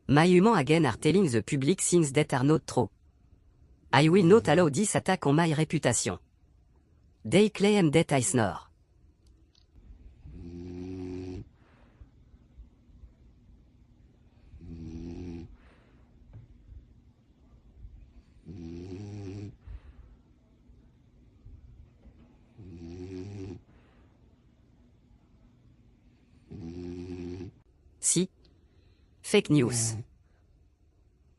My human again are telling the public things that are not true. I will not allow this attack on my reputation. They claim that I snore. Si. Fake news.